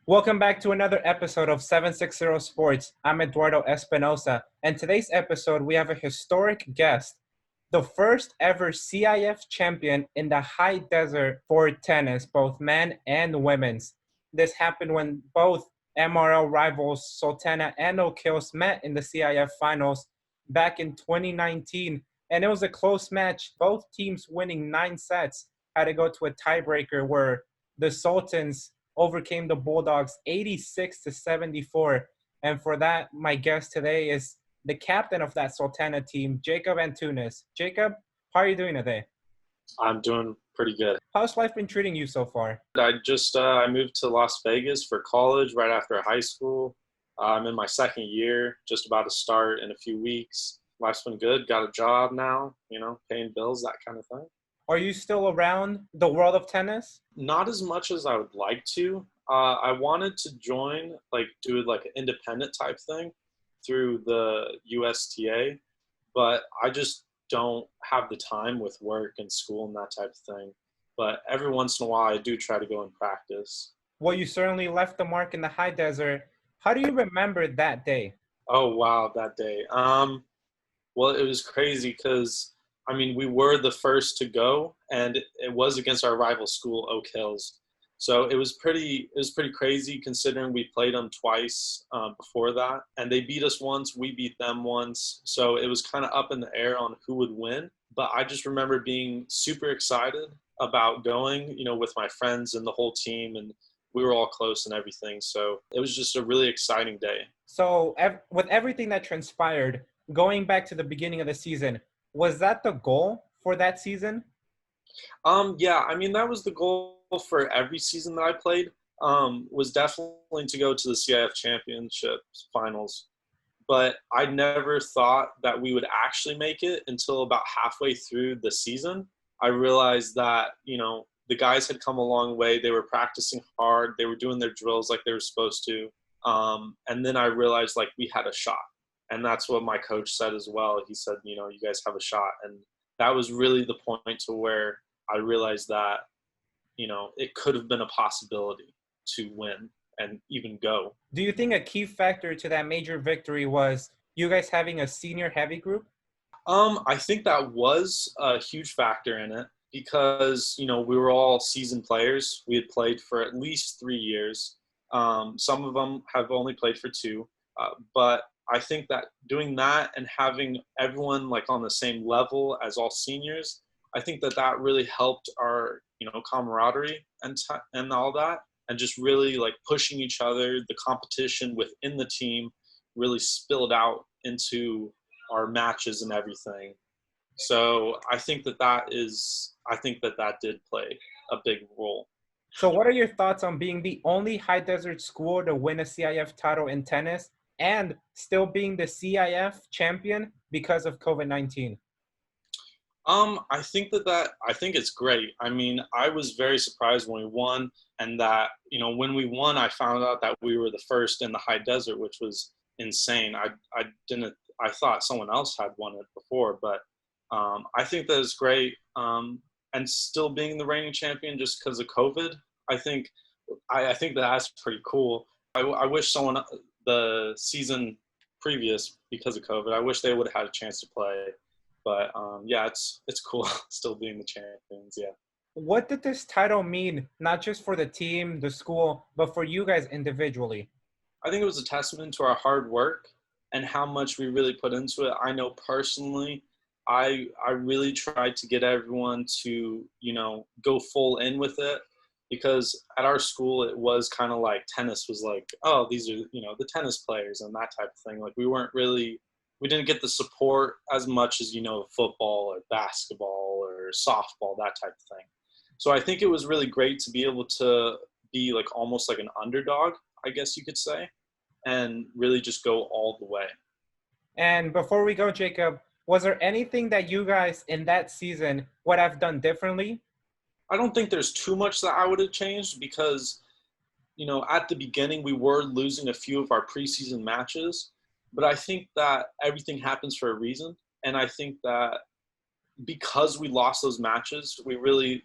Welcome back to another episode of 760 Sports. I'm Eduardo Espinosa, and today's episode we have a historic guest, the first ever CIF champion in the high desert for tennis, both men and women's. This happened when both MRL rivals Sultana and Oak Hills met in the CIF finals back in 2019, and it was a close match. Both teams winning 9 sets had to go to a tiebreaker where the Sultans overcame the Bulldogs 86-74. And for that, my guest today is the captain of that Sultana team, Jacob Antunez. Jacob, how are you doing today? I'm doing pretty good. How's life been treating you so far? I moved to Las Vegas for college right after high school. I'm in my second year, just about to start in a few weeks. Life's been good. Got a job now, paying bills, that kind of thing. Are you still around the world of tennis? Not as much as I would like to. I wanted to join, do an independent type thing through the USTA, but I just don't have the time with work and school and that type of thing. But every once in a while, I do try to go and practice. Well, you certainly left the mark in the high desert. How do you remember that day? Oh, wow, that day. Well, it was crazy because we were the first to go, and it was against our rival school, Oak Hills. So it was pretty crazy considering we played them twice before that, and they beat us once, we beat them once. So it was kind of up in the air on who would win. But I just remember being super excited about going, with my friends and the whole team, and we were all close and everything. So it was just a really exciting day. So with everything that transpired, going back to the beginning of the season, was that the goal for that season? Yeah, that was the goal for every season that I played, was definitely to go to the CIF championship finals. But I never thought that we would actually make it until about halfway through the season. I realized that, the guys had come a long way. They were practicing hard. They were doing their drills like they were supposed to. And then I realized we had a shot. And that's what my coach said as well. He said, you guys have a shot. And that was really the point to where I realized that, it could have been a possibility to win and even go. Do you think a key factor to that major victory was you guys having a senior heavy group? I think that was a huge factor in it because, we were all seasoned players. We had played for at least 3 years. Some of them have only played for 2. But I think that doing that and having everyone on the same level as all seniors, I think that really helped our, camaraderie and all that, and just really pushing each other. The competition within the team really spilled out into our matches and everything. So I think that did play a big role. So what are your thoughts on being the only high desert school to win a CIF title in tennis and still being the CIF champion because of COVID-19? I think it's great. I was very surprised when we won, and that, when we won, I found out that we were the first in the high desert, which was insane. I thought someone else had won it before, but I think that is great. And still being the reigning champion just because of COVID, I think that's pretty cool. I wish the season previous, because of COVID, I wish they would have had a chance to play. But yeah, it's cool still being the champions. Yeah. What did this title mean, not just for the team, the school, but for you guys individually? I think it was a testament to our hard work and how much we really put into it. I know personally, I really tried to get everyone to, go full in with it, because at our school, it was kind of tennis was oh, these are, the tennis players and that type of thing. We didn't get the support as much as, football or basketball or softball, that type of thing. So I think it was really great to be able to be almost like an underdog, I guess you could say, and really just go all the way. And before we go, Jacob, was there anything that you guys in that season would have done differently? I don't think there's too much that I would have changed because, at the beginning we were losing a few of our preseason matches. But I think that everything happens for a reason. And I think that because we lost those matches, we really,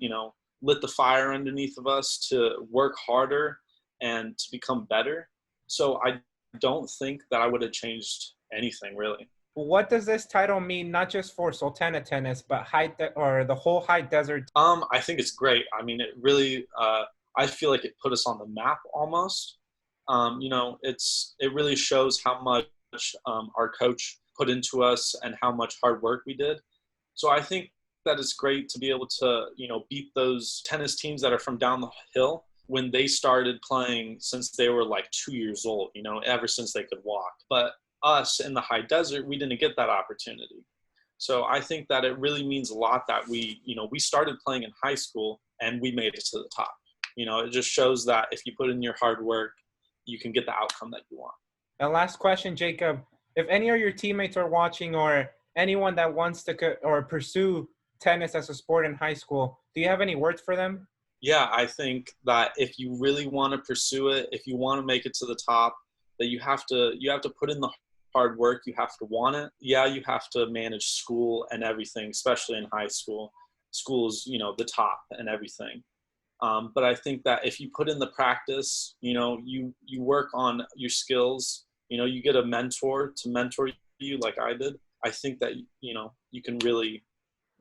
lit the fire underneath of us to work harder and to become better. So I don't think that I would have changed anything really. What does this title mean, not just for Sultana tennis, but or the whole high desert? I think it's great. I mean, it really, I feel like it put us on the map almost. You know, it really shows how much our coach put into us and how much hard work we did. So I think that it's great to be able to, you know, beat those tennis teams that are from down the hill when they started playing since they were like 2 years old, you know, ever since they could walk. But us in the high desert, we didn't get that opportunity. So I think that it really means a lot that we, you know, we started playing in high school and we made it to the top. You know, it just shows that if you put in your hard work, you can get the outcome that you want. And last question, Jacob, if any of your teammates are watching or anyone that wants to or pursue tennis as a sport in high school, do you have any words for them? Yeah, I think that if you really want to pursue it, if you want to make it to the top, that you have to put in the hard work. You have to want it. Yeah, you have to manage school and everything, especially in high school. School's, you know, the top and everything. But I think that if you put in the practice, you know, you work on your skills, you know, you get a mentor to mentor you like I did. I think that, you know, you can really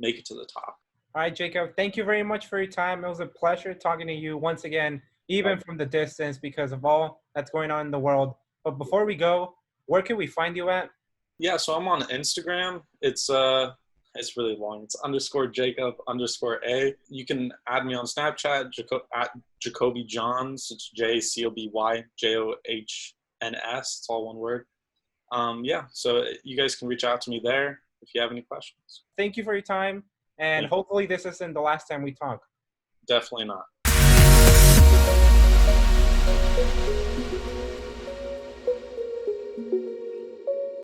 make it to the top. All right, Jacob, thank you very much for your time. It was a pleasure talking to you once again, even from the distance because of all that's going on in the world. But before we go, where can we find you at? Yeah, so I'm on Instagram. It's really long. It's _Jacob_A. You can add me on Snapchat at Jacoby Johns. It's JCOBY JOHNS. It's all one word. Yeah, so you guys can reach out to me there if you have any questions. Thank you for your time, and hopefully this isn't the last time we talk. Definitely not.